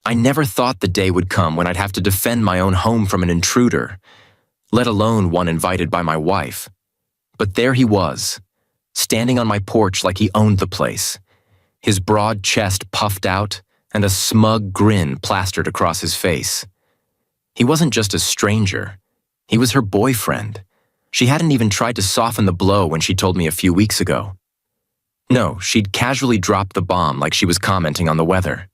I never thought the day would come when I'd have to defend my own home from an intruder, let alone one invited by my wife. But there he was, standing on my porch like he owned the place, his broad chest puffed out and a smug grin plastered across his face. He wasn't just a stranger. He was her boyfriend. She hadn't even tried to soften the blow when she told me a few weeks ago. No, she'd casually dropped the bomb like she was commenting on the weather.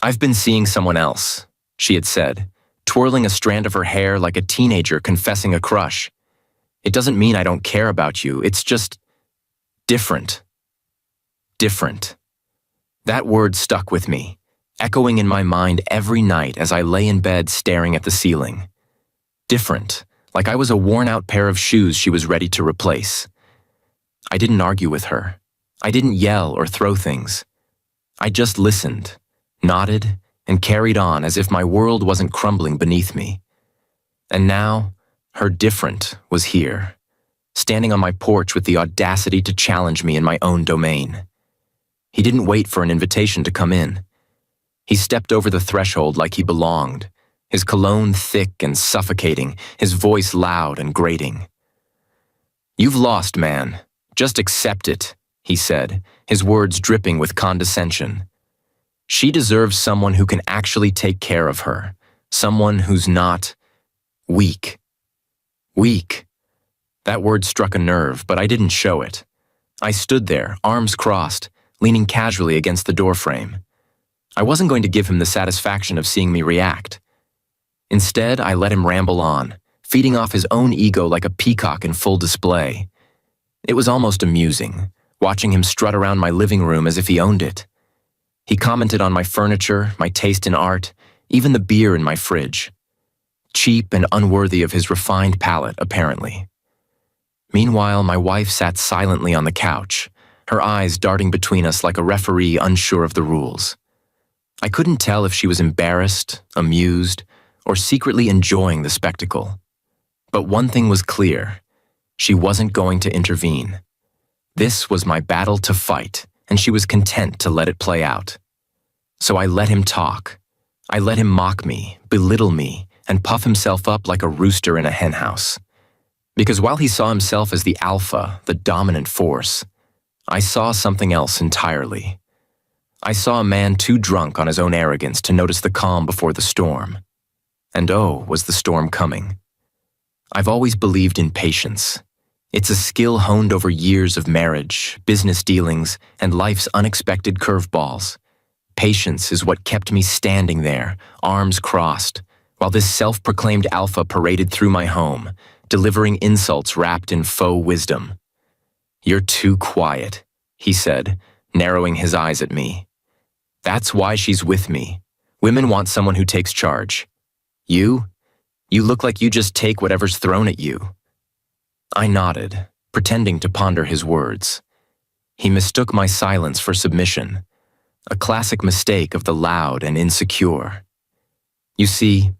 "I've been seeing someone else," she had said, twirling a strand of her hair like a teenager confessing a crush. "It doesn't mean I don't care about you, it's just different." Different. That word stuck with me, echoing in my mind every night as I lay in bed staring at the ceiling. Different, like I was a worn-out pair of shoes she was ready to replace. I didn't argue with her. I didn't yell or throw things. I just listened, nodded, and carried on as if my world wasn't crumbling beneath me. And now, her different was here, standing on my porch with the audacity to challenge me in my own domain. He didn't wait for an invitation to come in. He stepped over the threshold like he belonged, his cologne thick and suffocating, his voice loud and grating. "You've lost, man. Just accept it," he said, his words dripping with condescension. "She deserves someone who can actually take care of her, someone who's not weak." Weak. That word struck a nerve, but I didn't show it. I stood there, arms crossed, leaning casually against the doorframe. I wasn't going to give him the satisfaction of seeing me react. Instead, I let him ramble on, feeding off his own ego like a peacock in full display. It was almost amusing, watching him strut around my living room as if he owned it. He commented on my furniture, my taste in art, even the beer in my fridge. Cheap and unworthy of his refined palate, apparently. Meanwhile, my wife sat silently on the couch, her eyes darting between us like a referee unsure of the rules. I couldn't tell if she was embarrassed, amused, or secretly enjoying the spectacle. But one thing was clear. She wasn't going to intervene. This was my battle to fight, and she was content to let it play out. So I let him talk. I let him mock me, belittle me, and puff himself up like a rooster in a henhouse. Because while he saw himself as the alpha, the dominant force, I saw something else entirely. I saw a man too drunk on his own arrogance to notice the calm before the storm. And oh, was the storm coming. I've always believed in patience. It's a skill honed over years of marriage, business dealings, and life's unexpected curveballs. Patience is what kept me standing there, arms crossed, while this self-proclaimed alpha paraded through my home, delivering insults wrapped in faux wisdom. "You're too quiet," he said, narrowing his eyes at me. "That's why she's with me. Women want someone who takes charge. You look like you just take whatever's thrown at you." I nodded, pretending to ponder his words. He mistook my silence for submission, a classic mistake of the loud and insecure. You see,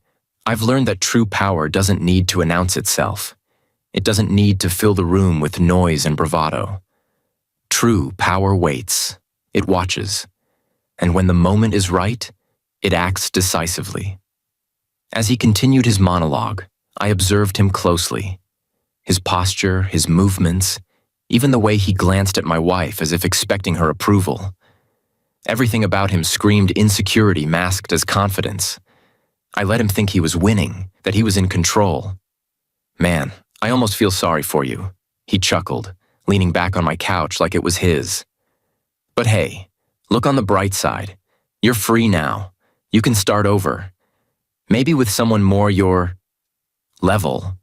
I've learned that true power doesn't need to announce itself. It doesn't need to fill the room with noise and bravado. True power waits. It watches. And when the moment is right, it acts decisively. As he continued his monologue, I observed him closely. His posture, his movements, even the way he glanced at my wife as if expecting her approval. Everything about him screamed insecurity masked as confidence. I let him think he was winning, that he was in control. "Man, I almost feel sorry for you," he chuckled, leaning back on my couch like it was his. "But hey, look on the bright side. You're free now. You can start over. Maybe with someone more your level."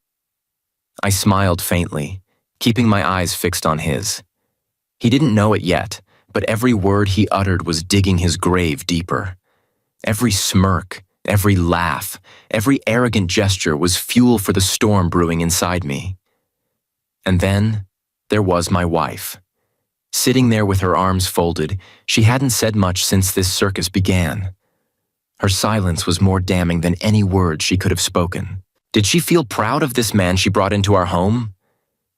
I smiled faintly, keeping my eyes fixed on his. He didn't know it yet, but every word he uttered was digging his grave deeper. Every smirk, every laugh, every arrogant gesture was fuel for the storm brewing inside me. And then there was my wife. Sitting there with her arms folded, she hadn't said much since this circus began. Her silence was more damning than any word she could have spoken. Did she feel proud of this man she brought into our home?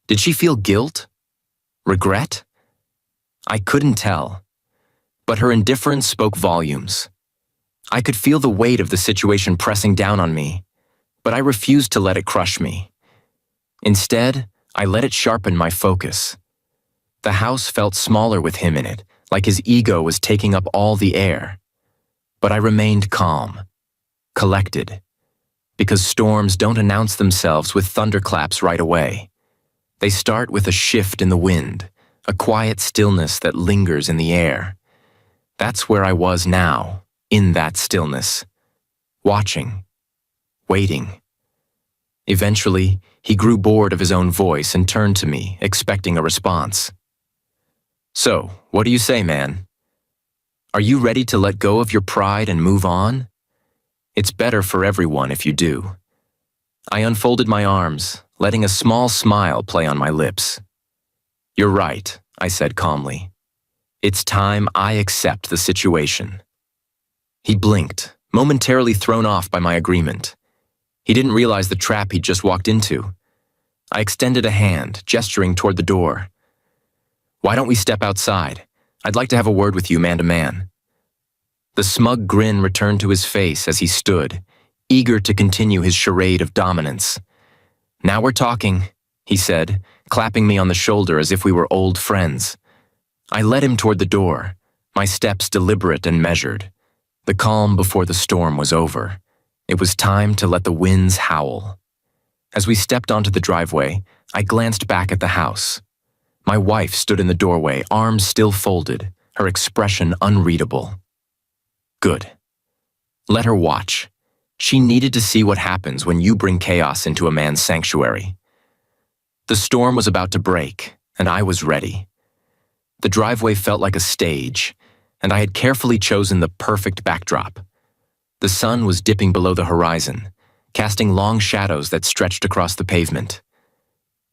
Did she feel guilt? Regret? I couldn't tell. But her indifference spoke volumes. I could feel the weight of the situation pressing down on me, but I refused to let it crush me. Instead, I let it sharpen my focus. The house felt smaller with him in it, like his ego was taking up all the air. But I remained calm, collected, because storms don't announce themselves with thunderclaps right away. They start with a shift in the wind, a quiet stillness that lingers in the air. That's where I was now, in that stillness, watching, waiting. Eventually, he grew bored of his own voice and turned to me, expecting a response. "So, what do you say, man? Are you ready to let go of your pride and move on? It's better for everyone if you do." I unfolded my arms, letting a small smile play on my lips. "You're right," I said calmly. "It's time I accept the situation." He blinked, momentarily thrown off by my agreement. He didn't realize the trap he'd just walked into. I extended a hand, gesturing toward the door. "Why don't we step outside? I'd like to have a word with you man to man." The smug grin returned to his face as he stood, eager to continue his charade of dominance. "Now we're talking," he said, clapping me on the shoulder as if we were old friends. I led him toward the door, my steps deliberate and measured. The calm before the storm was over. It was time to let the winds howl. As we stepped onto the driveway, I glanced back at the house. My wife stood in the doorway, arms still folded, her expression unreadable. Good. Let her watch. She needed to see what happens when you bring chaos into a man's sanctuary. The storm was about to break, and I was ready. The driveway felt like a stage, and I had carefully chosen the perfect backdrop. The sun was dipping below the horizon, casting long shadows that stretched across the pavement.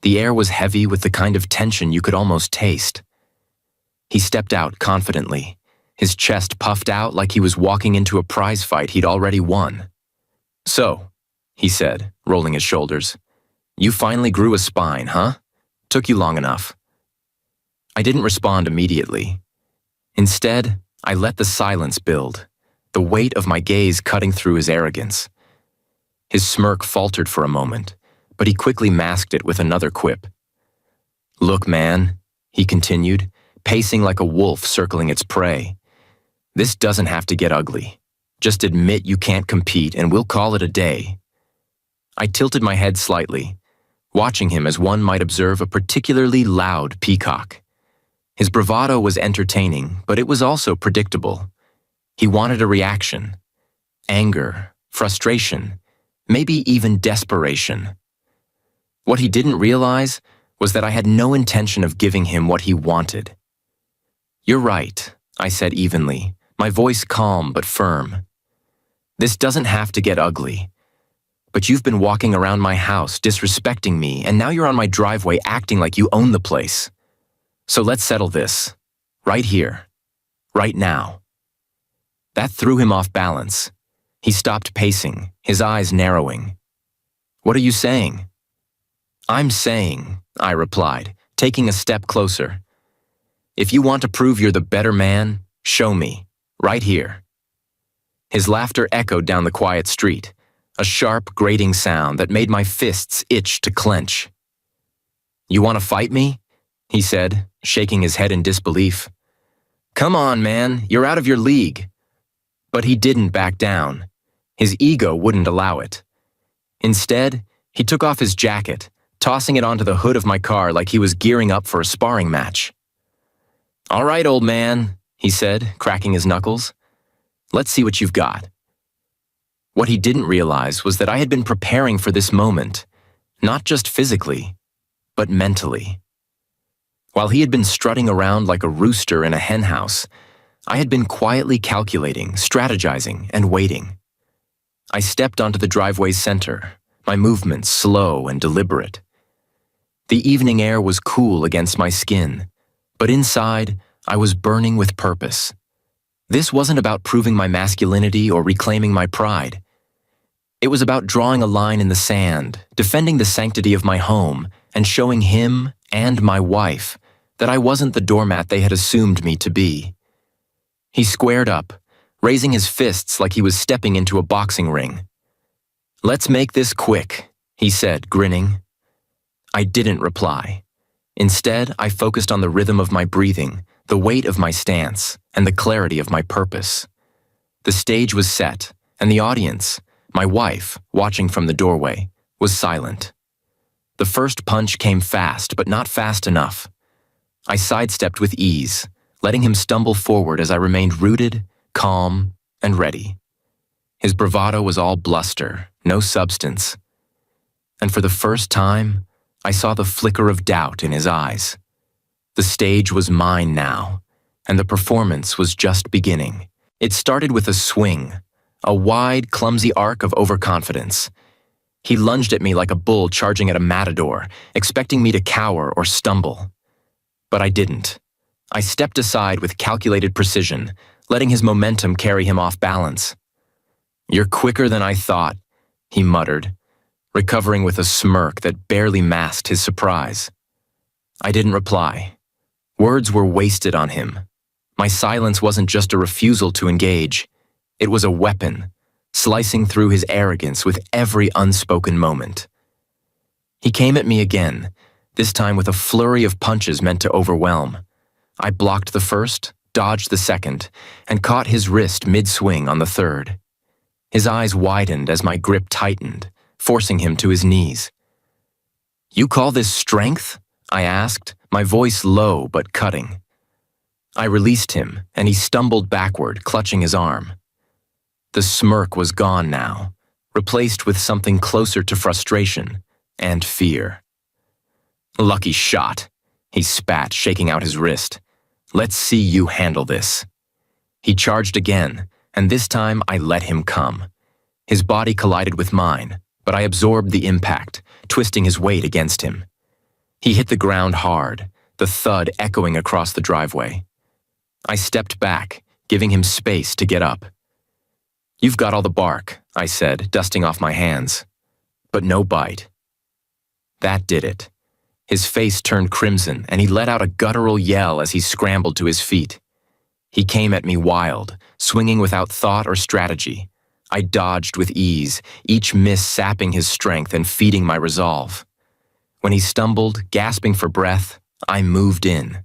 The air was heavy with the kind of tension you could almost taste. He stepped out confidently, his chest puffed out like he was walking into a prize fight he'd already won. "So," he said, rolling his shoulders, "you finally grew a spine, huh? Took you long enough." I didn't respond immediately. Instead, I let the silence build, the weight of my gaze cutting through his arrogance. His smirk faltered for a moment, but he quickly masked it with another quip. "Look, man," he continued, pacing like a wolf circling its prey. "This doesn't have to get ugly. Just admit you can't compete and we'll call it a day." I tilted my head slightly, watching him as one might observe a particularly loud peacock. His bravado was entertaining, but it was also predictable. He wanted a reaction. Anger, frustration, maybe even desperation. What he didn't realize was that I had no intention of giving him what he wanted. "You're right," I said evenly, my voice calm but firm. "This doesn't have to get ugly. But you've been walking around my house disrespecting me, and now you're on my driveway acting like you own the place. So let's settle this. Right here. Right now." That threw him off balance. He stopped pacing, his eyes narrowing. "What are you saying?" "I'm saying," I replied, taking a step closer. "If you want to prove you're the better man, show me. Right here." His laughter echoed down the quiet street, a sharp, grating sound that made my fists itch to clench. "You want to fight me?" he said, shaking his head in disbelief. "Come on, man, you're out of your league." But he didn't back down. His ego wouldn't allow it. Instead, he took off his jacket, tossing it onto the hood of my car like he was gearing up for a sparring match. "All right, old man," he said, cracking his knuckles. "Let's see what you've got." What he didn't realize was that I had been preparing for this moment, not just physically, but mentally. While he had been strutting around like a rooster in a henhouse, I had been quietly calculating, strategizing, and waiting. I stepped onto the driveway's center, my movements slow and deliberate. The evening air was cool against my skin, but inside, I was burning with purpose. This wasn't about proving my masculinity or reclaiming my pride. It was about drawing a line in the sand, defending the sanctity of my home, and showing him and my wife that I wasn't the doormat they had assumed me to be. He squared up, raising his fists like he was stepping into a boxing ring. "Let's make this quick," he said, grinning. I didn't reply. Instead, I focused on the rhythm of my breathing, the weight of my stance, and the clarity of my purpose. The stage was set, and the audience, my wife, watching from the doorway, was silent. The first punch came fast, but not fast enough. I sidestepped with ease, letting him stumble forward as I remained rooted, calm, and ready. His bravado was all bluster, no substance. And for the first time, I saw the flicker of doubt in his eyes. The stage was mine now, and the performance was just beginning. It started with a swing, a wide, clumsy arc of overconfidence. He lunged at me like a bull charging at a matador, expecting me to cower or stumble. But I didn't. I stepped aside with calculated precision, letting his momentum carry him off balance. "You're quicker than I thought," he muttered, recovering with a smirk that barely masked his surprise. I didn't reply. Words were wasted on him. My silence wasn't just a refusal to engage. It was a weapon, slicing through his arrogance with every unspoken moment. He came at me again, this time with a flurry of punches meant to overwhelm. I blocked the first, dodged the second, and caught his wrist mid-swing on the third. His eyes widened as my grip tightened, forcing him to his knees. "You call this strength?" I asked, my voice low but cutting. I released him, and he stumbled backward, clutching his arm. The smirk was gone now, replaced with something closer to frustration and fear. "Lucky shot," he spat, shaking out his wrist. "Let's see you handle this." He charged again, and this time I let him come. His body collided with mine, but I absorbed the impact, twisting his weight against him. He hit the ground hard, the thud echoing across the driveway. I stepped back, giving him space to get up. "You've got all the bark," I said, dusting off my hands. "But no bite." That did it. His face turned crimson, and he let out a guttural yell as he scrambled to his feet. He came at me wild, swinging without thought or strategy. I dodged with ease, each miss sapping his strength and feeding my resolve. When he stumbled, gasping for breath, I moved in.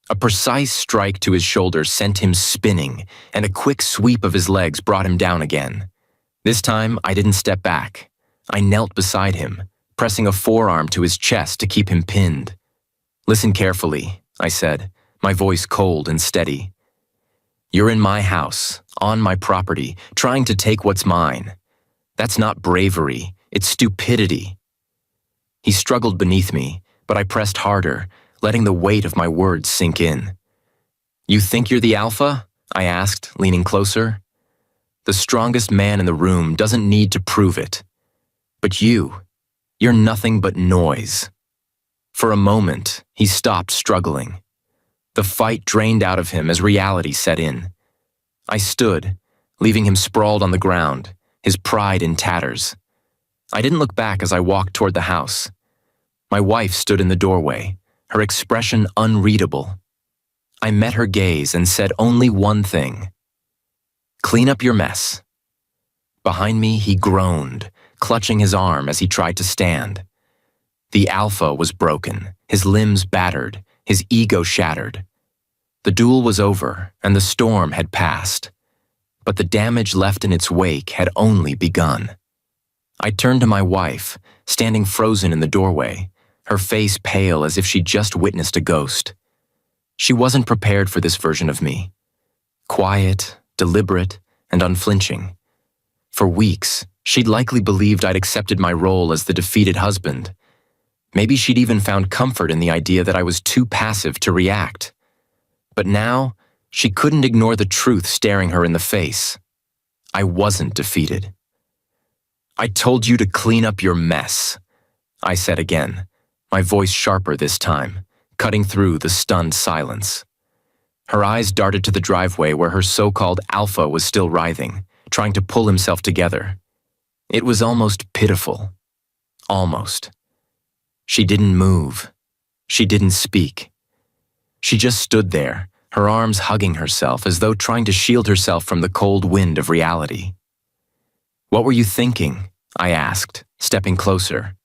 A precise strike to his shoulder sent him spinning, and a quick sweep of his legs brought him down again. This time, I didn't step back. I knelt beside him, pressing a forearm to his chest to keep him pinned. "Listen carefully," I said, my voice cold and steady. "You're in my house, on my property, trying to take what's mine. That's not bravery, it's stupidity." He struggled beneath me, but I pressed harder, letting the weight of my words sink in. "You think you're the alpha?" I asked, leaning closer. "The strongest man in the room doesn't need to prove it. But you're nothing but noise." For a moment, he stopped struggling. The fight drained out of him as reality set in. I stood, leaving him sprawled on the ground, his pride in tatters. I didn't look back as I walked toward the house. My wife stood in the doorway, her expression unreadable. I met her gaze and said only one thing: "Clean up your mess." Behind me, he groaned, clutching his arm as he tried to stand. The alpha was broken, his limbs battered, his ego shattered. The duel was over, and the storm had passed. But the damage left in its wake had only begun. I turned to my wife, standing frozen in the doorway, her face pale as if she'd just witnessed a ghost. She wasn't prepared for this version of me. Quiet, deliberate, and unflinching. For weeks, she'd likely believed I'd accepted my role as the defeated husband. Maybe she'd even found comfort in the idea that I was too passive to react. But now, she couldn't ignore the truth staring her in the face. I wasn't defeated. "I told you to clean up your mess," I said again, my voice sharper this time, cutting through the stunned silence. Her eyes darted to the driveway where her so-called alpha was still writhing, trying to pull himself together. It was almost pitiful. Almost. She didn't move. She didn't speak. She just stood there, her arms hugging herself as though trying to shield herself from the cold wind of reality. "What were you thinking?" I asked, stepping closer.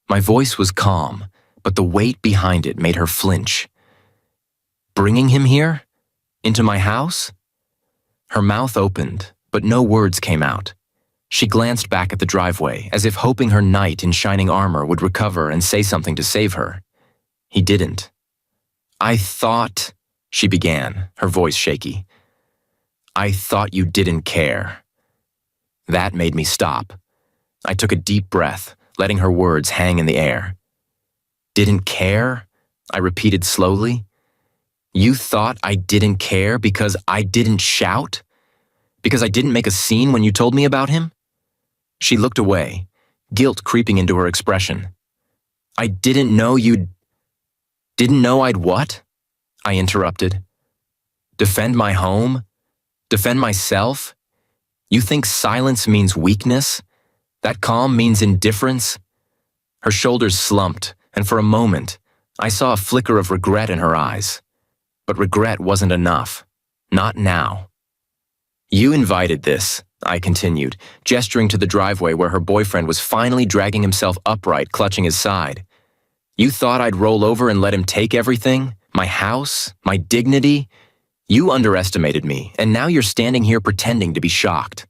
My voice was calm, but the weight behind it made her flinch. "Bringing him here? Into my house?" Her mouth opened, but no words came out. She glanced back at the driveway, as if hoping her knight in shining armor would recover and say something to save her. He didn't. "I thought," she began, her voice shaky. "I thought you didn't care." That made me stop. I took a deep breath, letting her words hang in the air. "Didn't care?" I repeated slowly. "You thought I didn't care because I didn't shout? Because I didn't make a scene when you told me about him?" She looked away, guilt creeping into her expression. "I didn't know you'd—" "Didn't know I'd what?" I interrupted. "Defend my home? Defend myself? You think silence means weakness? That calm means indifference?" Her shoulders slumped, and for a moment, I saw a flicker of regret in her eyes. But regret wasn't enough. Not now. "You invited this," I continued, gesturing to the driveway where her boyfriend was finally dragging himself upright, clutching his side. "You thought I'd roll over and let him take everything? My house? My dignity? You underestimated me, and now you're standing here pretending to be shocked."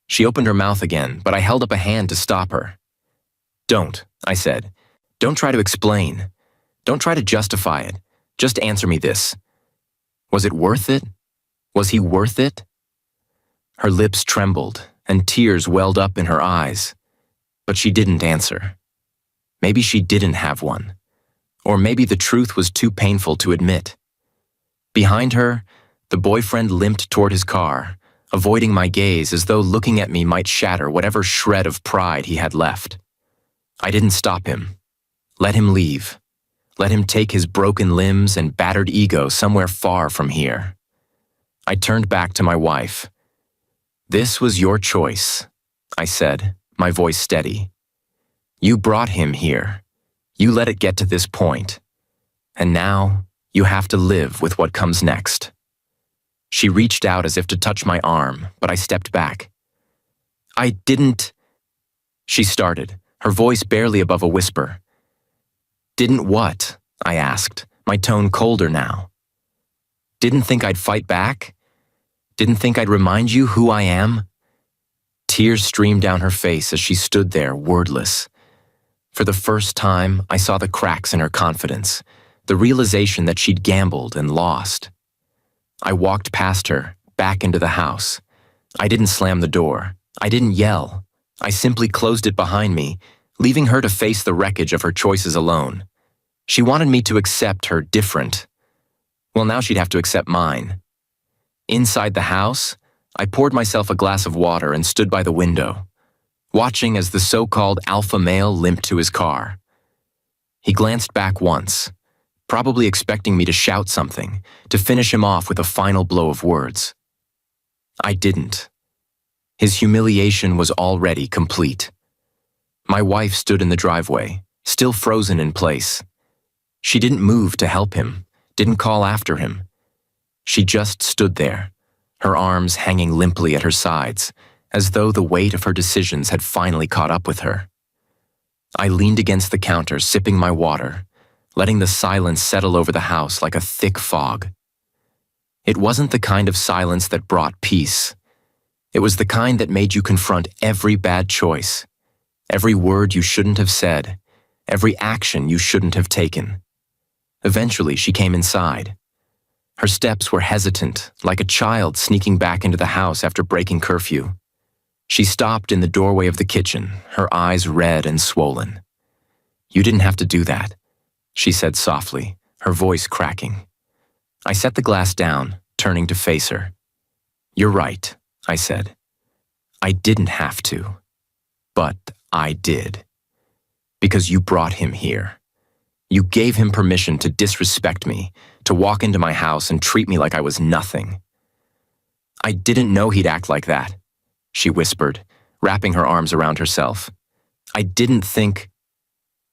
She opened her mouth again, but I held up a hand to stop her. "Don't," I said. "Don't try to explain. Don't try to justify it. Just answer me this. Was it worth it? Was he worth it?" Her lips trembled, and tears welled up in her eyes. But she didn't answer. Maybe she didn't have one. Or maybe the truth was too painful to admit. Behind her, the boyfriend limped toward his car, avoiding my gaze as though looking at me might shatter whatever shred of pride he had left. I didn't stop him. Let him leave. Let him take his broken limbs and battered ego somewhere far from here. I turned back to my wife. "This was your choice," I said, my voice steady. "You brought him here. You let it get to this point. And now, you have to live with what comes next." She reached out as if to touch my arm, but I stepped back. "I didn't—" she started, her voice barely above a whisper. "Didn't what?" I asked, my tone colder now. "Didn't think I'd fight back? Didn't think I'd remind you who I am?" Tears streamed down her face as she stood there, wordless. For the first time, I saw the cracks in her confidence, the realization that she'd gambled and lost. I walked past her, back into the house. I didn't slam the door. I didn't yell. I simply closed it behind me, leaving her to face the wreckage of her choices alone. She wanted me to accept her different. Well, now she'd have to accept mine. Inside the house, I poured myself a glass of water and stood by the window, watching as the so-called alpha male limped to his car. He glanced back once, probably expecting me to shout something, to finish him off with a final blow of words. I didn't. His humiliation was already complete. My wife stood in the driveway, still frozen in place. She didn't move to help him, didn't call after him. She just stood there, her arms hanging limply at her sides, as though the weight of her decisions had finally caught up with her. I leaned against the counter, sipping my water, letting the silence settle over the house like a thick fog. It wasn't the kind of silence that brought peace. It was the kind that made you confront every bad choice, every word you shouldn't have said, every action you shouldn't have taken. Eventually, she came inside. Her steps were hesitant, like a child sneaking back into the house after breaking curfew. She stopped in the doorway of the kitchen, her eyes red and swollen. "You didn't have to do that," she said softly, her voice cracking. I set the glass down, turning to face her. "You're right," I said. "I didn't have to. But I did. Because you brought him here. You gave him permission to disrespect me, to walk into my house and treat me like I was nothing." "I didn't know he'd act like that," she whispered, wrapping her arms around herself. "I didn't think—"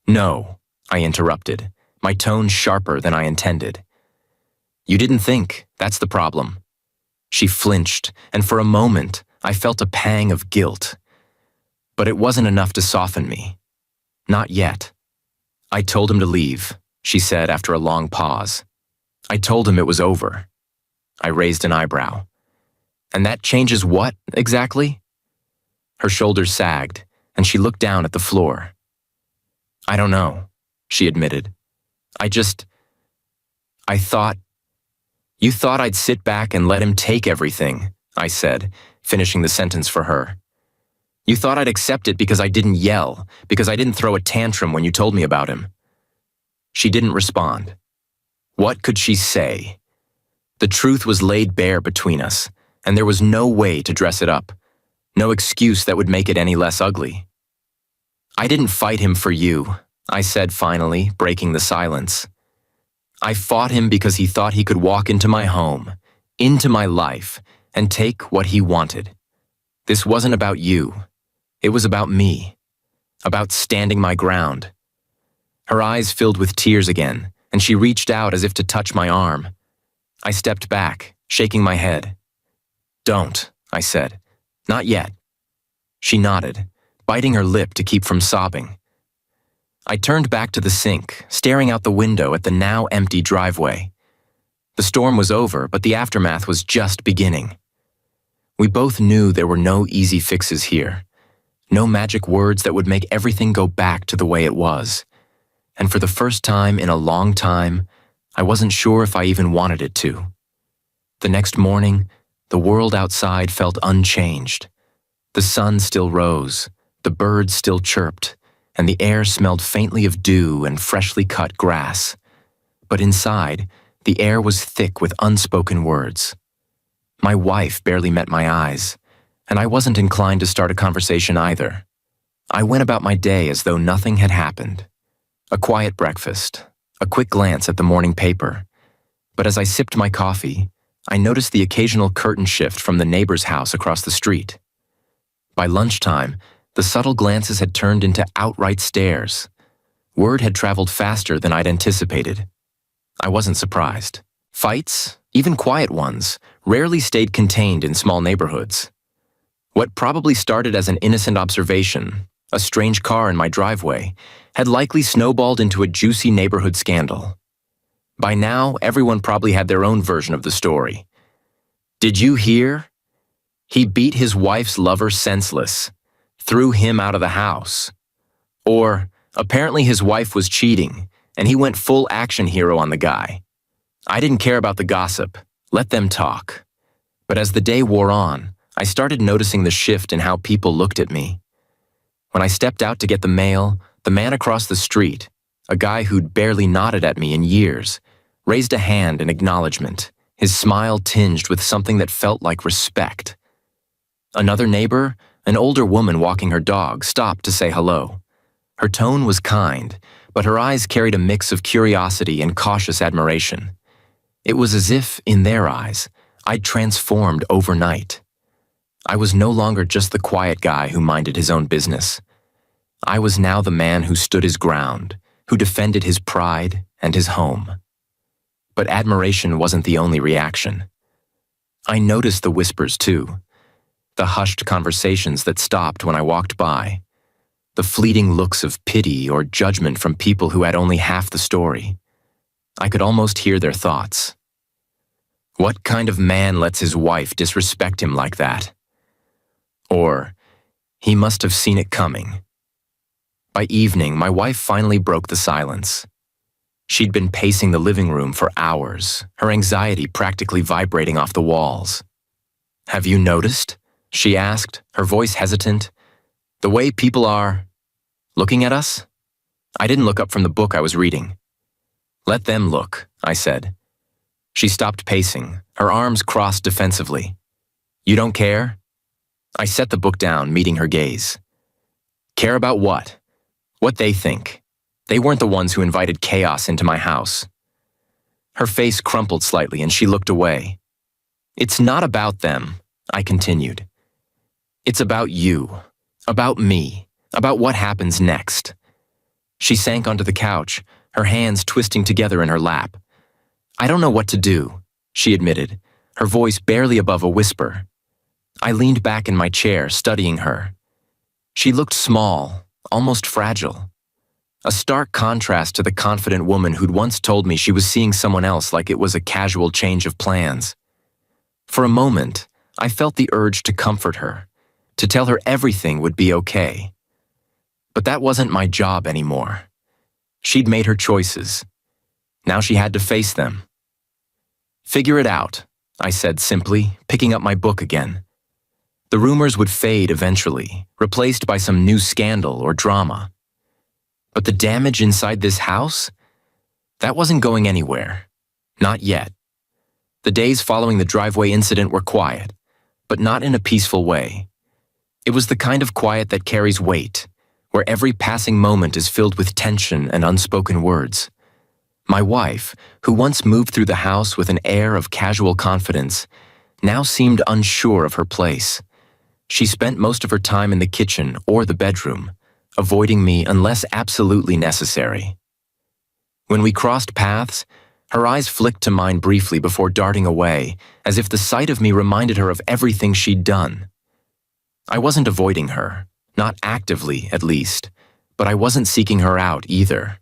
"No," I interrupted, my tone sharper than I intended. You didn't think, that's the problem. She flinched, and for a moment, I felt a pang of guilt. But it wasn't enough to soften me. Not yet. I told him to leave, she said after a long pause. I told him it was over. I raised an eyebrow. And that changes what, exactly? Her shoulders sagged, and she looked down at the floor. I don't know, she admitted. I thought... You thought I'd sit back and let him take everything, I said, finishing the sentence for her. You thought I'd accept it because I didn't yell, because I didn't throw a tantrum when you told me about him. She didn't respond. What could she say? The truth was laid bare between us, and there was no way to dress it up, no excuse that would make it any less ugly. I didn't fight him for you, I said finally, breaking the silence. I fought him because he thought he could walk into my home, into my life, and take what he wanted. This wasn't about you. It was about me, about standing my ground. Her eyes filled with tears again, and she reached out as if to touch my arm. I stepped back, shaking my head. Don't, I said. Not yet. She nodded, biting her lip to keep from sobbing. I turned back to the sink, staring out the window at the now empty driveway. The storm was over, but the aftermath was just beginning. We both knew there were no easy fixes here, no magic words that would make everything go back to the way it was. And for the first time in a long time, I wasn't sure if I even wanted it to. The next morning, the world outside felt unchanged. The sun still rose, the birds still chirped, and the air smelled faintly of dew and freshly cut grass. But inside, the air was thick with unspoken words. My wife barely met my eyes, and I wasn't inclined to start a conversation either. I went about my day as though nothing had happened. A quiet breakfast, a quick glance at the morning paper. But as I sipped my coffee, I noticed the occasional curtain shift from the neighbor's house across the street. By lunchtime, the subtle glances had turned into outright stares. Word had traveled faster than I'd anticipated. I wasn't surprised. Fights, even quiet ones, rarely stayed contained in small neighborhoods. What probably started as an innocent observation, a strange car in my driveway, had likely snowballed into a juicy neighborhood scandal. By now, everyone probably had their own version of the story. Did you hear? He beat his wife's lover senseless, threw him out of the house. Or, apparently his wife was cheating, and he went full action hero on the guy. I didn't care about the gossip. Let them talk. But as the day wore on, I started noticing the shift in how people looked at me. When I stepped out to get the mail, the man across the street, a guy who'd barely nodded at me in years, raised a hand in acknowledgement, his smile tinged with something that felt like respect. Another neighbor, an older woman walking her dog, stopped to say hello. Her tone was kind, but her eyes carried a mix of curiosity and cautious admiration. It was as if, in their eyes, I'd transformed overnight. I was no longer just the quiet guy who minded his own business. I was now the man who stood his ground, who defended his pride and his home. But admiration wasn't the only reaction. I noticed the whispers too, the hushed conversations that stopped when I walked by, the fleeting looks of pity or judgment from people who had only half the story. I could almost hear their thoughts. What kind of man lets his wife disrespect him like that? Or, he must have seen it coming. By evening, my wife finally broke the silence. She'd been pacing the living room for hours, her anxiety practically vibrating off the walls. Have you noticed? She asked, her voice hesitant. The way people are looking at us? I didn't look up from the book I was reading. Let them look, I said. She stopped pacing, her arms crossed defensively. You don't care? I set the book down, meeting her gaze. Care about what? What they think. They weren't the ones who invited chaos into my house. Her face crumpled slightly and she looked away. It's not about them, I continued. It's about you, about me, about what happens next. She sank onto the couch, her hands twisting together in her lap. I don't know what to do, she admitted, her voice barely above a whisper. I leaned back in my chair, studying her. She looked small, almost fragile. A stark contrast to the confident woman who'd once told me she was seeing someone else like it was a casual change of plans. For a moment, I felt the urge to comfort her, to tell her everything would be okay. But that wasn't my job anymore. She'd made her choices. Now she had to face them. Figure it out, I said simply, picking up my book again. The rumors would fade eventually, replaced by some new scandal or drama. But the damage inside this house? That wasn't going anywhere. Not yet. The days following the driveway incident were quiet, but not in a peaceful way. It was the kind of quiet that carries weight, where every passing moment is filled with tension and unspoken words. My wife, who once moved through the house with an air of casual confidence, now seemed unsure of her place. She spent most of her time in the kitchen or the bedroom, avoiding me unless absolutely necessary. When we crossed paths, her eyes flicked to mine briefly before darting away, as if the sight of me reminded her of everything she'd done. I wasn't avoiding her, not actively at least, but I wasn't seeking her out either.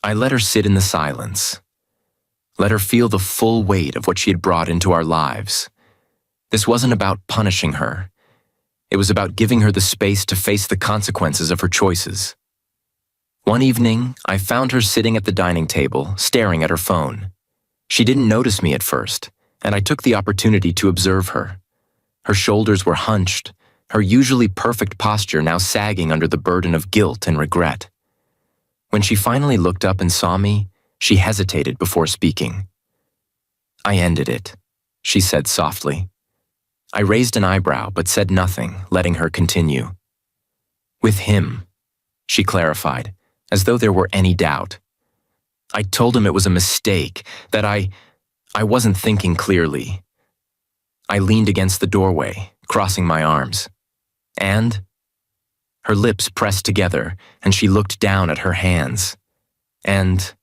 I let her sit in the silence. Let her feel the full weight of what she had brought into our lives. This wasn't about punishing her. It was about giving her the space to face the consequences of her choices. One evening, I found her sitting at the dining table, staring at her phone. She didn't notice me at first, and I took the opportunity to observe her. Her shoulders were hunched, her usually perfect posture now sagging under the burden of guilt and regret. When she finally looked up and saw me, she hesitated before speaking. "I ended it," she said softly. I raised an eyebrow but said nothing, letting her continue. "With him," she clarified, as though there were any doubt. I told him it was a mistake, that I wasn't thinking clearly. I leaned against the doorway, crossing my arms. "And?" Her lips pressed together, and she looked down at her hands. "And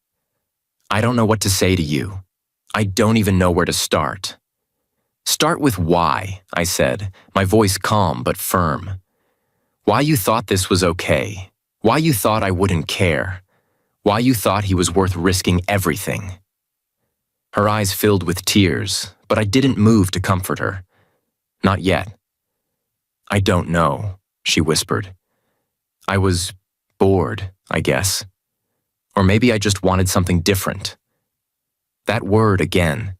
I don't know what to say to you. I don't even know where to start." "Start with why," I said, my voice calm but firm. "Why you thought this was okay. Why you thought I wouldn't care. Why you thought he was worth risking everything." Her eyes filled with tears, but I didn't move to comfort her. Not yet. "I don't know," she whispered. "I was bored, I guess. Or maybe I just wanted something different." That word again.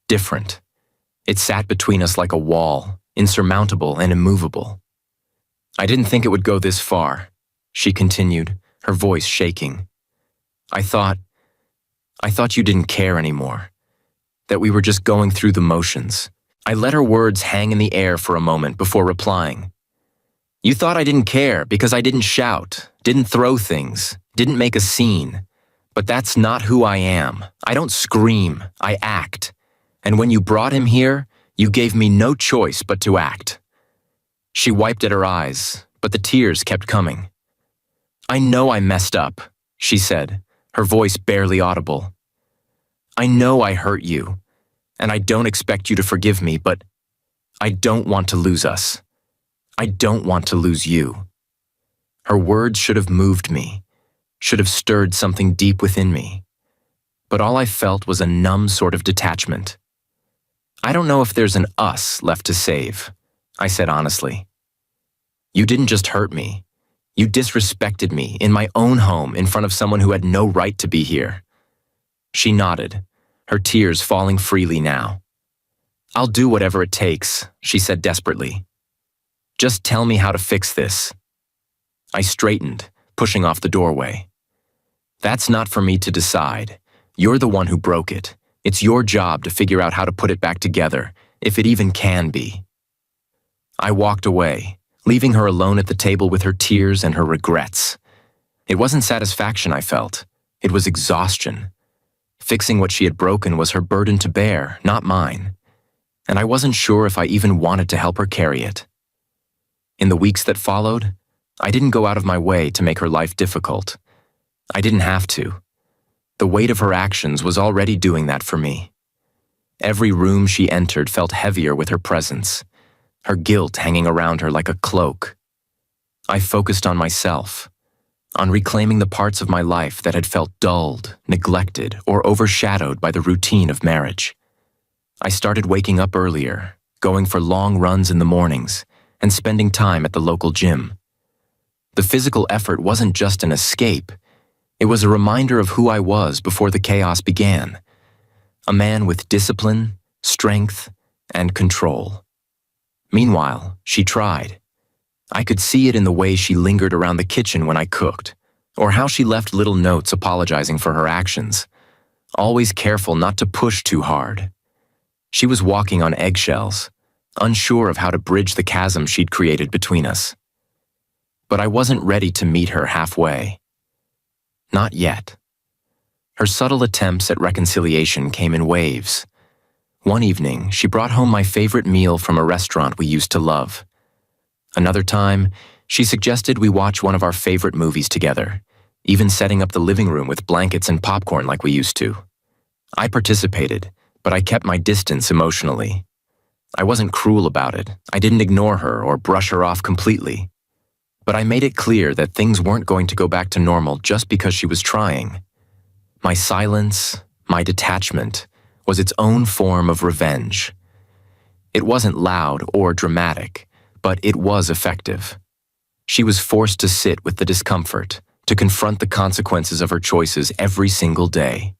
Different. It sat between us like a wall, insurmountable and immovable. "I didn't think it would go this far," she continued, her voice shaking. I thought you didn't care anymore. That we were just going through the motions." I let her words hang in the air for a moment before replying. "You thought I didn't care because I didn't shout, didn't throw things, didn't make a scene. But that's not who I am. I don't scream, I act. And when you brought him here, you gave me no choice but to act." She wiped at her eyes, but the tears kept coming. "I know I messed up," she said, her voice barely audible. "I know I hurt you, and I don't expect you to forgive me, but I don't want to lose us. I don't want to lose you." Her words should have moved me, should have stirred something deep within me. But all I felt was a numb sort of detachment. "I don't know if there's an us left to save," I said honestly. "You didn't just hurt me. You disrespected me in my own home in front of someone who had no right to be here." She nodded, her tears falling freely now. "I'll do whatever it takes," she said desperately. "Just tell me how to fix this." I straightened, pushing off the doorway. "That's not for me to decide. You're the one who broke it. It's your job to figure out how to put it back together, if it even can be." I walked away, leaving her alone at the table with her tears and her regrets. It wasn't satisfaction I felt. It was exhaustion. Fixing what she had broken was her burden to bear, not mine. And I wasn't sure if I even wanted to help her carry it. In the weeks that followed, I didn't go out of my way to make her life difficult. I didn't have to. The weight of her actions was already doing that for me. Every room she entered felt heavier with her presence, her guilt hanging around her like a cloak. I focused on myself, on reclaiming the parts of my life that had felt dulled, neglected, or overshadowed by the routine of marriage. I started waking up earlier, going for long runs in the mornings, and spending time at the local gym. The physical effort wasn't just an escape, it was a reminder of who I was before the chaos began. A man with discipline, strength, and control. Meanwhile, she tried. I could see it in the way she lingered around the kitchen when I cooked, or how she left little notes apologizing for her actions, always careful not to push too hard. She was walking on eggshells, unsure of how to bridge the chasm she'd created between us. But I wasn't ready to meet her halfway. Not yet. Her subtle attempts at reconciliation came in waves. One evening, she brought home my favorite meal from a restaurant we used to love. Another time, she suggested we watch one of our favorite movies together, even setting up the living room with blankets and popcorn like we used to. I participated, but I kept my distance emotionally. I wasn't cruel about it. I didn't ignore her or brush her off completely. But I made it clear that things weren't going to go back to normal just because she was trying. My silence, my detachment, was its own form of revenge. It wasn't loud or dramatic, but it was effective. She was forced to sit with the discomfort, to confront the consequences of her choices every single day.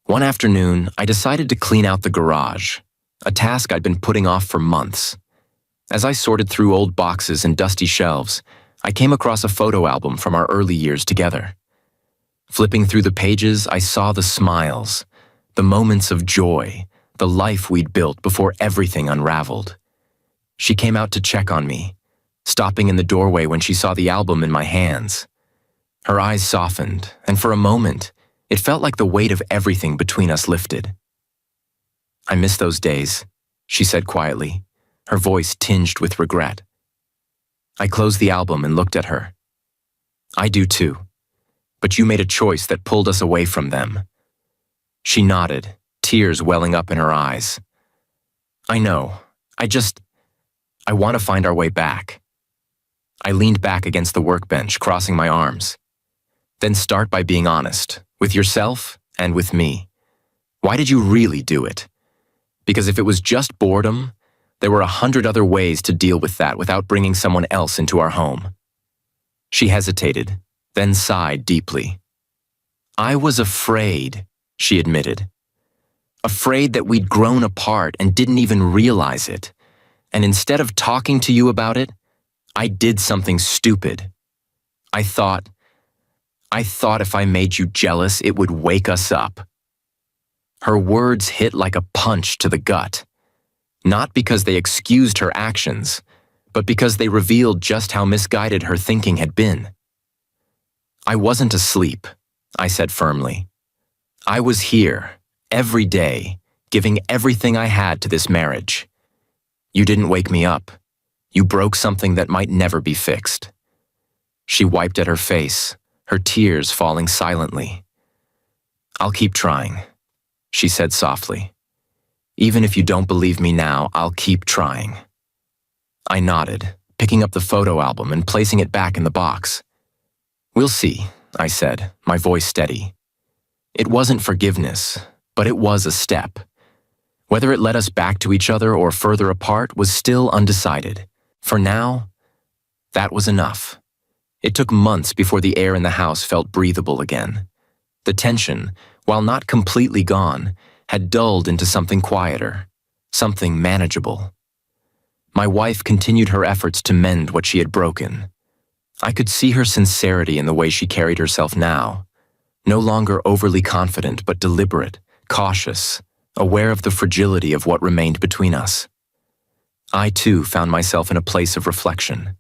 One afternoon, I decided to clean out the garage, a task I'd been putting off for months. As I sorted through old boxes and dusty shelves, I came across a photo album from our early years together. Flipping through the pages, I saw the smiles, the moments of joy, the life we'd built before everything unraveled. She came out to check on me, stopping in the doorway when she saw the album in my hands. Her eyes softened, and for a moment, it felt like the weight of everything between us lifted. "I miss those days," she said quietly, her voice tinged with regret. I closed the album and looked at her. "I do too, but you made a choice that pulled us away from them." She nodded, tears welling up in her eyes. "I know. I want to find our way back." I leaned back against the workbench, crossing my arms. "Then start by being honest, with yourself and with me. Why did you really do it? Because if it was just boredom, there were 100 other ways to deal with that without bringing someone else into our home." She hesitated, then sighed deeply. "I was afraid," she admitted. "Afraid that we'd grown apart and didn't even realize it. And instead of talking to you about it, I did something stupid. I thought if I made you jealous, it would wake us up." Her words hit like a punch to the gut, not because they excused her actions, but because they revealed just how misguided her thinking had been. "I wasn't asleep," I said firmly. "I was here, every day, giving everything I had to this marriage. You didn't wake me up. You broke something that might never be fixed." She wiped at her face, her tears falling silently. "I'll keep trying," she said softly. "Even if you don't believe me now, I'll keep trying." I nodded, picking up the photo album and placing it back in the box. "We'll see," I said, my voice steady. It wasn't forgiveness, but it was a step. Whether it led us back to each other or further apart was still undecided. For now, that was enough. It took months before the air in the house felt breathable again. The tension, while not completely gone, had dulled into something quieter, something manageable. My wife continued her efforts to mend what she had broken. I could see her sincerity in the way she carried herself now, no longer overly confident but deliberate, cautious, aware of the fragility of what remained between us. I too found myself in a place of reflection.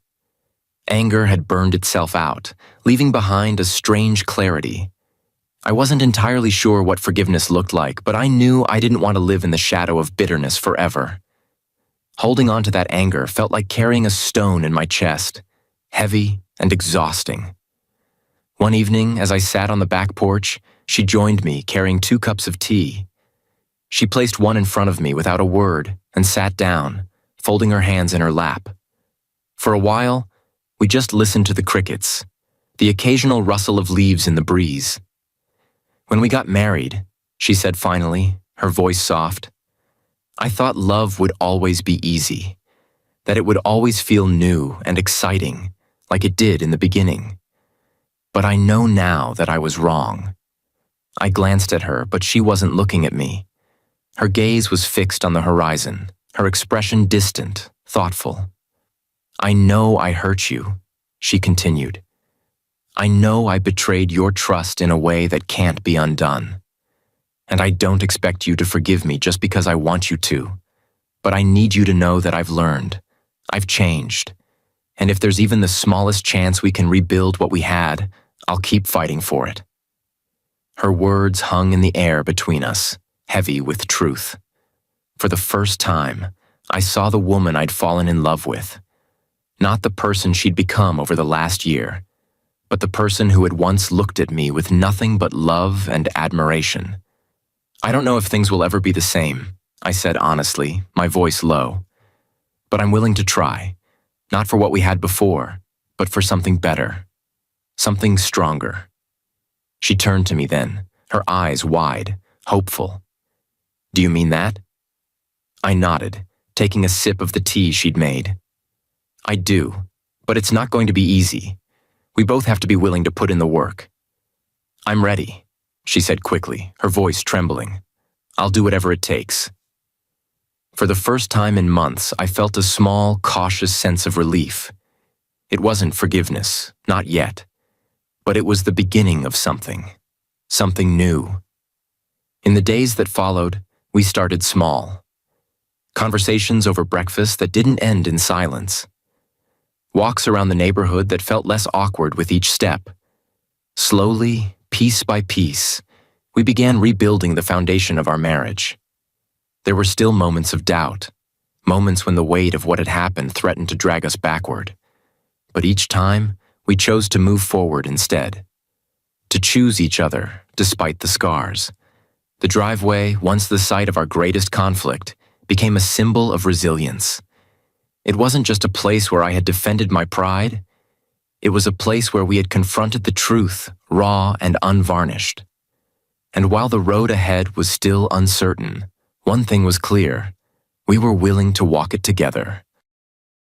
Anger had burned itself out, leaving behind a strange clarity. I wasn't entirely sure what forgiveness looked like, but I knew I didn't want to live in the shadow of bitterness forever. Holding on to that anger felt like carrying a stone in my chest, heavy and exhausting. One evening, as I sat on the back porch, She joined me, carrying 2 cups of tea. She placed one in front of me without a word and sat down, folding her hands in her lap. For a while, we just listened to the crickets, the occasional rustle of leaves in the breeze. When we got married, she said finally, her voice soft, I thought love would always be easy, that it would always feel new and exciting, like it did in the beginning. But I know now that I was wrong. I glanced at her, but she wasn't looking at me. Her gaze was fixed on the horizon, her expression distant, thoughtful. I know I hurt you, she continued. I know I betrayed your trust in a way that can't be undone. And I don't expect you to forgive me just because I want you to. But I need you to know that I've learned. I've changed. And if there's even the smallest chance we can rebuild what we had, I'll keep fighting for it. Her words hung in the air between us, heavy with truth. For the first time, I saw the woman I'd fallen in love with. Not the person she'd become over the last year, but the person who had once looked at me with nothing but love and admiration. I don't know if things will ever be the same, I said honestly, my voice low. But I'm willing to try, not for what we had before, but for something better, something stronger. She turned to me then, her eyes wide, hopeful. Do you mean that? I nodded, taking a sip of the tea she'd made. I do, but it's not going to be easy. We both have to be willing to put in the work. I'm ready, she said quickly, her voice trembling. I'll do whatever it takes. For the first time in months, I felt a small, cautious sense of relief. It wasn't forgiveness, not yet. But it was the beginning of something new. In the days that followed, we started small. Conversations over breakfast that didn't end in silence. Walks around the neighborhood that felt less awkward with each step. Slowly, piece by piece, we began rebuilding the foundation of our marriage. There were still moments of doubt, moments when the weight of what had happened threatened to drag us backward. But each time, we chose to move forward instead. To choose each other, despite the scars. The driveway, once the site of our greatest conflict, became a symbol of resilience. It wasn't just a place where I had defended my pride. It was a place where we had confronted the truth, raw and unvarnished. And while the road ahead was still uncertain, one thing was clear. We were willing to walk it together.